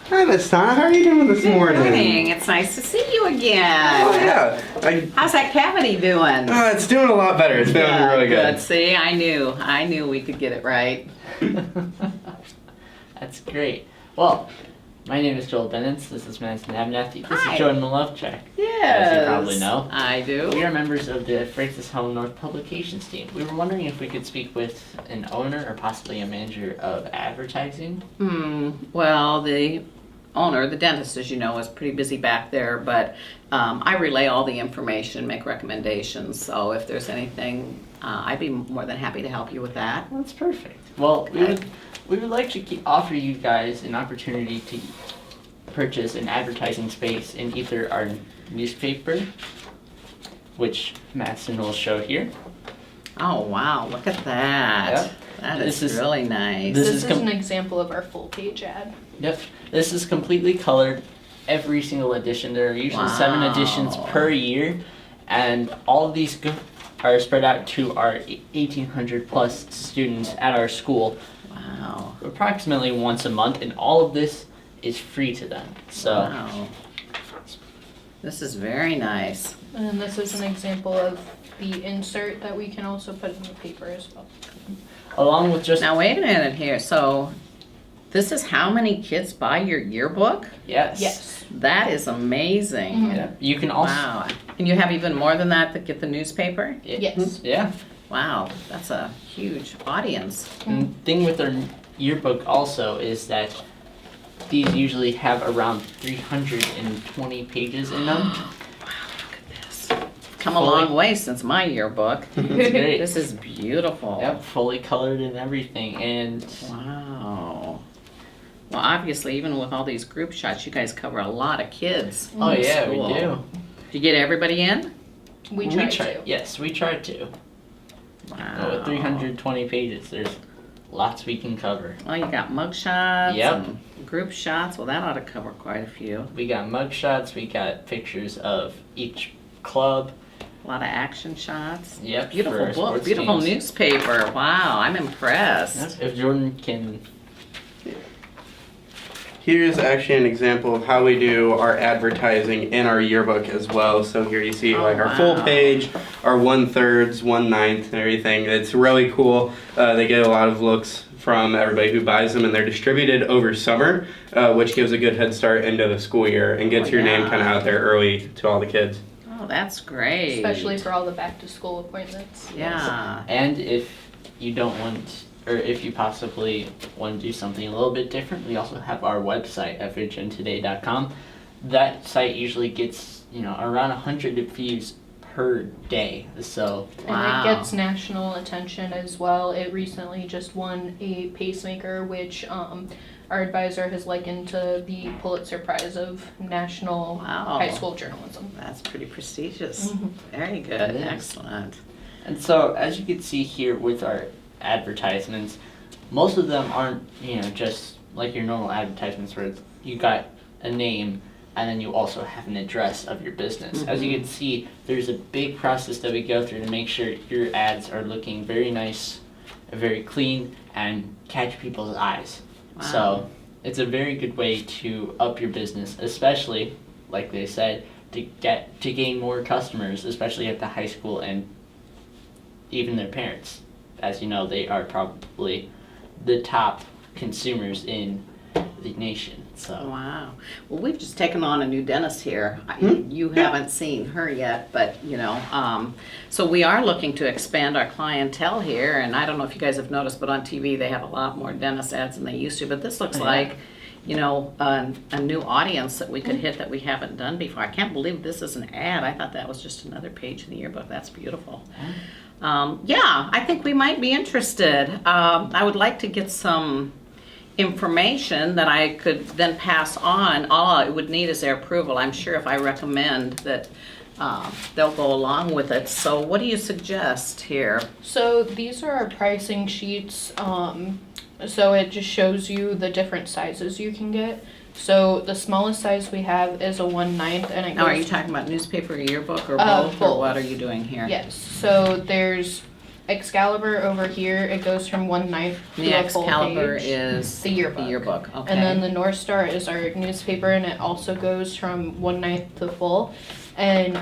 Hi, Miss Tana. How are you doing this morning? Good morning. It's nice to see you again. Oh, yeah. How's that cavity doing? It's doing a lot better. It's feeling really good. See, I knew we could get it right. That's great. Well, my name is Joel Bennett. This is Madison Abernathy. This Hi. is Jordan Malovchak. Yes. As you probably know. I do. We are members of the Francis Home North Publications team. We were wondering if we could speak with an owner or possibly a manager of advertising. Well, the owner, the dentist, as you know, is pretty busy back there, but I relay all the information, make recommendations. So if there's anything, I'd be more than happy to help you with that. That's perfect. Well, we would like to offer you guys an opportunity to purchase an advertising space in either our newspaper, which Madison will show here. Oh, wow. Look at that. Yep. That This is is- really nice. this This is is an example of our full page ad. Yep. This is completely colored. Every single edition. There are usually 7 Wow. editions per year, and all of these are spread out to our 1,800 plus students at our school Wow. approximately once a month, and all of this is free to them. So Wow. This is very nice. And this is an example of the insert that we can also put in the paper as well. along with just Now, wait a minute here. So, this is how many kids buy your yearbook? yes. Yes. That is amazing. Mhm. Yeah. You can also Wow. And you have even more than that that get the newspaper? Yes. Yeah. Wow. That's a huge audience. And the thing with our yearbook also is that these usually have around 320 pages in them. This. Come a long way since my yearbook. It's great. This is beautiful. Yep, fully colored and everything. And Wow. Well, obviously, even with all these group shots, you guys cover a lot of kids. oh in yeah, school. we do. Do you get everybody in? We try to. Yes, we try to. Wow. With 320 pages, there's lots we can cover. Well, you got mug shots Yep. and group shots. Well, that ought to cover quite a few. We got mug shots, we got pictures of each club. A lot of action shots. Yep, for Beautiful our book. sports Beautiful teams. newspaper. Wow, I'm impressed. If Jordan can, Here's actually an example of how we do our advertising in our yearbook as well. So here you see Oh, like our full wow. page, our 1/3, 1/9, and everything. It's really cool. They get a lot of looks from everybody who buys them, and they're distributed over summer, which gives a good head start into the school year and gets Oh, your name yeah. kind of out there early to all the kids. Oh, that's great. Especially for all the back to school appointments. Yeah. and if you don't want, or if you possibly want to do something a little bit different, we also have our website, FHNtoday.com. That site usually gets, around 100 views per day. So, And Wow. it gets national attention as well. It recently just won a pacemaker, which our advisor has likened to the Pulitzer Prize of national Wow. high school journalism. That's pretty prestigious. Mhm. Very good. It is. Excellent. and so as you can see here with our advertisements, most of them aren't, just like your normal advertisements where you got a name and then you also have an address of your business. As you can see, there's a big process that we go through to make sure your ads are looking very nice, very clean, and catch people's eyes. Wow. So it's a very good way to up your business, especially, like they said, to gain more customers, especially at the high school and even their parents. As you know, they are probably the top consumers in the nation. So Wow. Well, we've just taken on a new dentist here. You haven't seen her yet, but so we are looking to expand our clientele here. And I don't know if you guys have noticed, but on TV they have a lot more dentist ads than they used to. But this looks Yeah. like, a new audience that we could hit that we haven't done before. I can't believe this is an ad. I thought that was just another page in the yearbook. That's beautiful. Yeah, I think we might be interested. I would like to get some information that I could then pass on. All I would need is their approval. I'm sure if I recommend that they'll go along with it. So what do you suggest here? So these are our pricing sheets. So it just shows you the different sizes you can get. So the smallest size we have is a 1/9, and it goes. Now, are you talking about newspaper or yearbook or Uh, both, or both. what are you doing here? Yes. So there's Excalibur over here, it goes from 1/9 to The a full Excalibur page. is The yearbook. The yearbook, okay. And then the North Star is our newspaper, and it also goes from 1/9 to full. And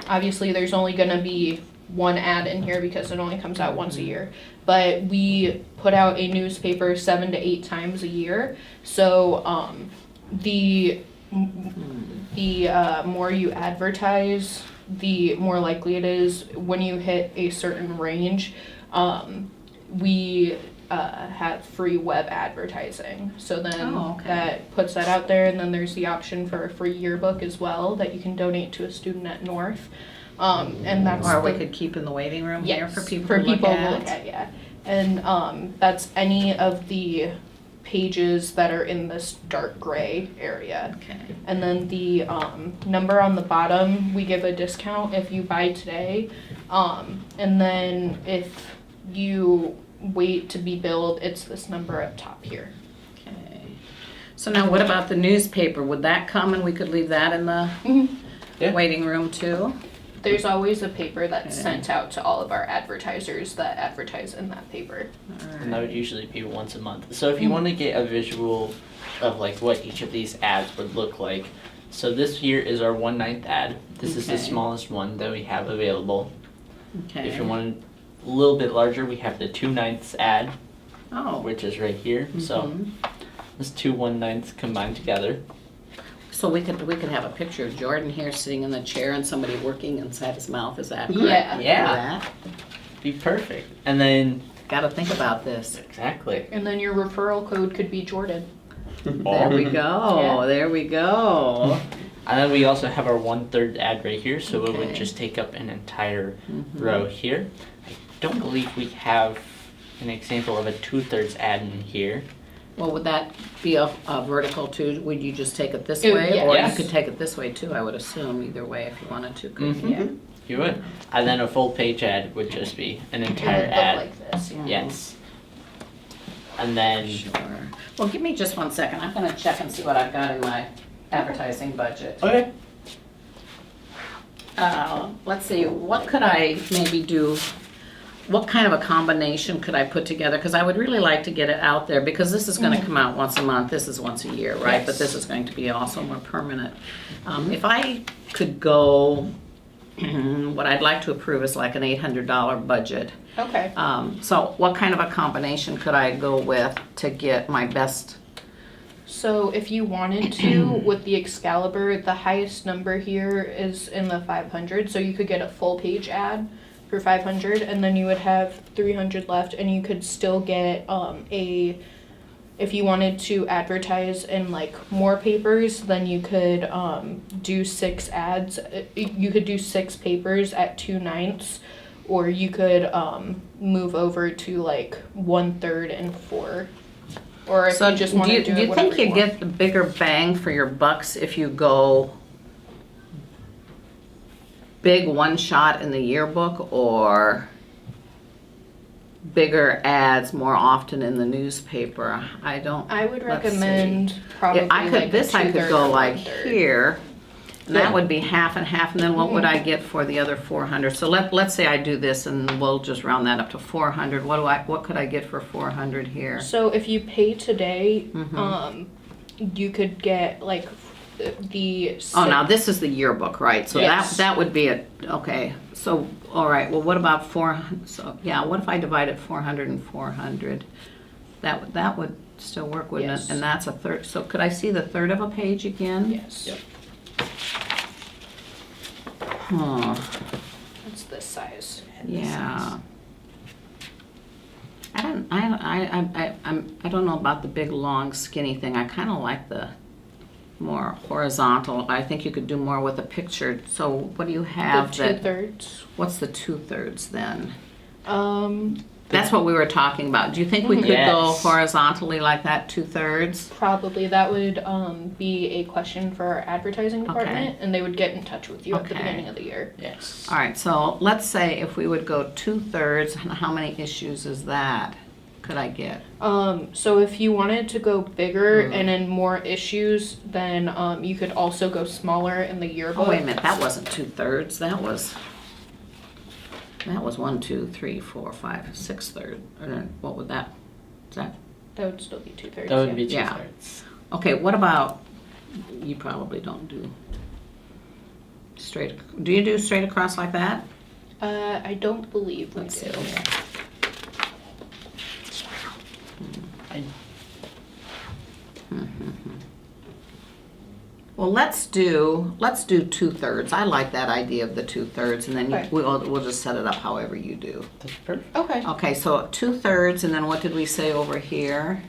obviously, there's only gonna be one ad in here because it only comes out once a year. But we put out a newspaper 7 to 8 times a year. So the more you advertise, the more likely it is when you hit a certain range. We have free web advertising. So then that puts that out there, and then there's the option for a free yearbook as well that you can donate to a student at North. And that's Or we could keep in the waiting room here for people to look to at. look at, yeah. And that's any of the pages that are in this dark gray area. Okay. And then the number on the bottom, we give a discount if you buy today. And then if you wait to be billed, it's this number up top here. Okay. So now what about the newspaper? Would that come and we could leave that in the Yeah. waiting room too? There's always a paper that's Okay. sent out to all of our advertisers that advertise in that paper. And that would usually be once a month. So if you want to get a visual of like what each of these ads would look like, so this here is our 1/9 ad. This is the Okay. smallest one that we have available. Okay. If you want a little bit larger, we have the 2/9 ad, Oh. which is right here. So Mhm. it's 2 1/9 combined together. So we could have a picture of Jordan here sitting in the chair and somebody working inside his mouth. Is that correct? Yeah. Yeah. Be perfect. And then Got to think about this. exactly. And then your referral code could be Jordan. There we go. Yeah. There we go. And then we also have our 1/3 ad right here, so it Okay. would just take up an entire Mhm. row here. I don't believe we have an example of a 2/3 ad in here. Well, would that be a vertical too? Would you just take it this It- way? yeah. Or Yes. you could take it this way too, I would assume, either way if you wanted to. couldn't Mhm. you? You would. And then a full page ad would just be an It entire would look ad. like this, yeah. Yes. And then Sure. Well, give me just 1 second. I'm gonna check and see what I've got in my advertising budget. okay. Let's see, what could I maybe do? What kind of a combination could I put together? Because I would really like to get it out there, because this is gonna come out once a month, this is once a year, right? But Yes. this is going to be also more permanent. If I could go, what I'd like to approve is like an $800 budget. Okay. So what kind of a combination could I go with to get my best? So if you wanted to, with the Excalibur, the highest number here is in the 500. So you could get a full page ad for 500, and then you would have 300 left, and you could still get if you wanted to advertise in like more papers, then you could do 6 ads. You could do 6 papers at 2/9, or you could move over to like 1/3 and 4. Or if So you just want to do you it think whatever you want. get the bigger bang for your bucks if you go big one shot in the yearbook, or bigger ads more often in the newspaper? I don't. I would let's recommend see. probably Yeah, I could. like This I could 2/3 go or like 1/3. here, and that Yeah. would be half and half. And then what would I get for the other 400? So let's say I do this, and we'll just round that up to 400. What could I get for 400 here? So if you pay today, Mhm. you could get like the. Oh, now this is the yearbook, right? So Yes. that would be it. Okay. So all right. Well, what about 400? So yeah, what if I divided 400 and 400? That would still work, wouldn't Yes. it? And that's a third. So could I see the third of a page again? Yes. Yep. Huh. It's this size. Yeah. I don't know about the big, long, skinny thing. I kind of like the more horizontal. I think you could do more with a picture. So what do you The have that? 2/3. What's the 2/3 then? Um, That's what we were talking about. Do you think we could go Yes. horizontally like that, 2/3? probably that would be a question for our advertising department, and they would get in touch with you at the Okay. beginning of the year. Yes. All right, so let's say if we would go 2/3, how many issues is that? Could I get? So if you wanted to go bigger Mm. and in more issues, then you could also go smaller in the yearbook. Oh, wait a minute, that wasn't 2/3, that was, That was 1, 2, 3, 4, 5, 6 thirds. What would that, is that? That would still be 2/3. That would be Yeah. 2/3. Okay, what about, you probably don't do straight, do you do straight across like that? I don't believe we Let's do. see. Well, let's do 2/3. I like that idea of the 2/3, and then Okay. we'll just set it up however you do. That's perfect. Okay. Okay, so 2/3, and then what did we say over here?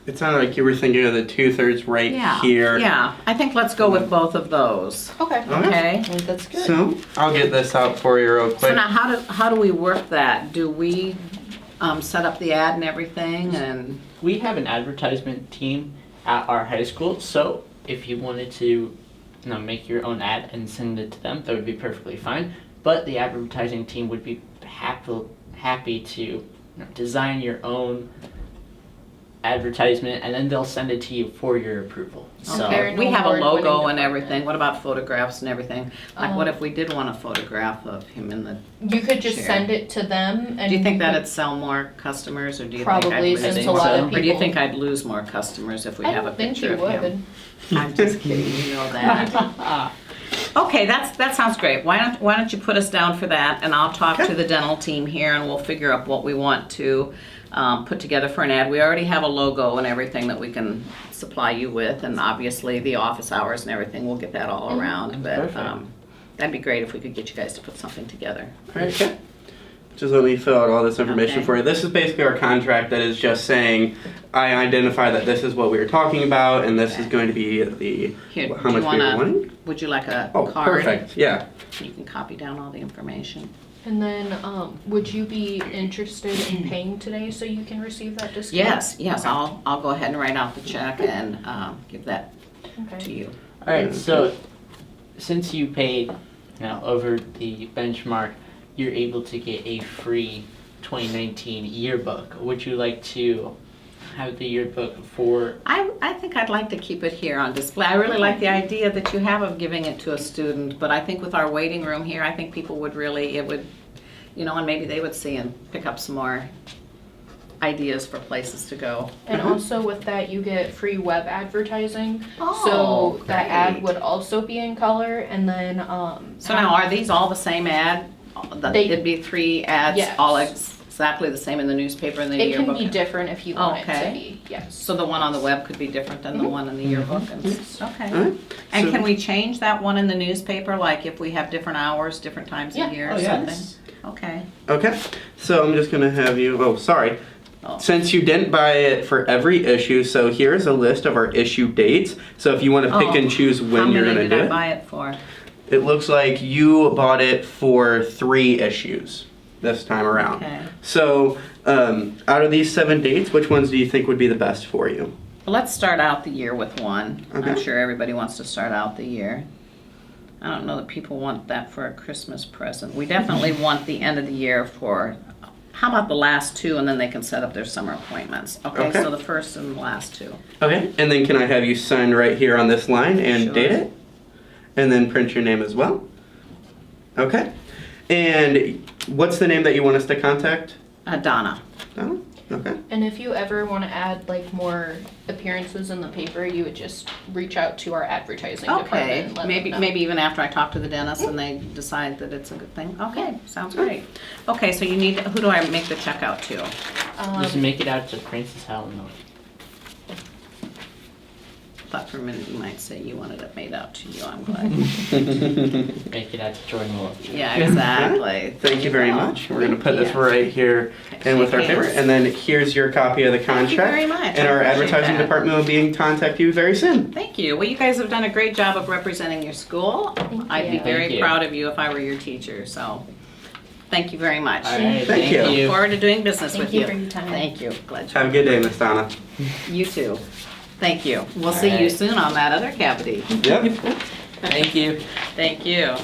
It sounded like you were thinking of the 2/3 right here. Yeah, I think let's go with both of those. Okay. Okay. I think that's good. So I'll get this out for you real So quick. now, how do we work that? Do we set up the ad and everything, and We have an advertisement team at our high school, so if you wanted to make your own ad and send it to them, that would be perfectly fine. But the advertising team would be happy to design your own advertisement, and then they'll send it to you for your approval. So Okay. we have a Award-winning logo and department. everything. What about photographs and everything? Like, what if we did want a photograph of him in the? You could just Share. send it to them, and Do you think could- that'd sell more customers, or do you Probably, think I'd lose since a lot of more? Or do you people- think I'd lose more customers if we I have a don't think picture you of would. him? I'm just kidding. You know that. Okay, that sounds great. Why don't you put us down for that, and I'll talk to the dental team here, and we'll figure out what we want to put together for an ad. We already have a logo and everything that we can supply you with, and obviously the office hours and everything. We'll get that all around. But Perfect. that'd be great if we could get you guys to put something together. Okay. Just let me fill out all this information Okay. for you. This is basically our contract that is just saying, I identify that this is what we were talking about, and this is going to be the Here, how do you much we were wanna- wanting. Would you like a Oh, card? perfect. Yeah. You can copy down all the information. And then, would you be interested in paying today so you can receive that discount? Yes, I'll go ahead and write out the check and give that to Okay. you. all right, so since you paid over the benchmark, you're able to get a free 2019 yearbook. Would you like to have the yearbook for? I think I'd like to keep it here on display. I really like the idea that you have of giving it to a student, but I think with our waiting room here, I think people would really, it would, and maybe they would see and pick up some more ideas for places to go. And also with that, you get free web advertising. Oh, So that ad great. would also be in color, and then, So now, are these all the same ad? They- It'd be 3 ads, Yes. all exactly the same in the newspaper and the it can yearbook? be different if you want it to Okay. be, yes. So the one on the web could be different than the one in the yearbook? And Okay. All right. And So- can we change that one in the newspaper, like if we have different hours, different times Yeah. of year Oh, or yes. something? Okay. Okay. So I'm just gonna have you. Oh, sorry. Oh. Since you didn't buy it for every issue, so here's a list of our issue dates. So if you want to pick Oh. and choose when How you're many gonna did do I it, buy it for? it looks like you bought it for 3 issues this time around. Okay. So out of these 7 dates, which ones do you think would be the best for you? Well, let's start out the year with one. I'm Okay. sure everybody wants to start out the year. I don't know that people want that for a Christmas present. We definitely want the end of the year for, how about the last 2, and then they can set up their summer appointments. Okay, Okay. so the first and the last 2. Okay. And then can I have you sign right here on this line and Sure. date it? And then print your name as well? Okay. And what's the name that you want us to contact? Donna. Oh, okay. And if you ever want to add like more appearances in the paper, you would just reach out to our advertising department. Okay, and let maybe them know. even after I talk to the dentist and they decide that it's a good thing. Okay, sounds great. Okay, so you need, who do I make the check out to? Just make it out to Princess Helen. Thought for a minute you might say you wanted it made out to you. I'm glad. Make it out to Jordan Wolf. Yeah, exactly. Thank you very go. much. We're going to put Thank this you. right here in with our Thanks. paper. And then here's your copy of the contract. Thank you very much. And I our appreciate advertising that. department will be in contact you very soon. Thank you. Well, you guys have done a great job of representing your school. Thank I'd be you. very Thank you. proud of you if I were your teacher, so thank you very much. All right, Thank thank you. Look you. forward to doing business Thank with you you. for your time. Thank you. Glad Have a good day, Miss Donna. you too. Thank you. We'll All see you right. soon on that other cavity. Yep. Thank you. Thank you.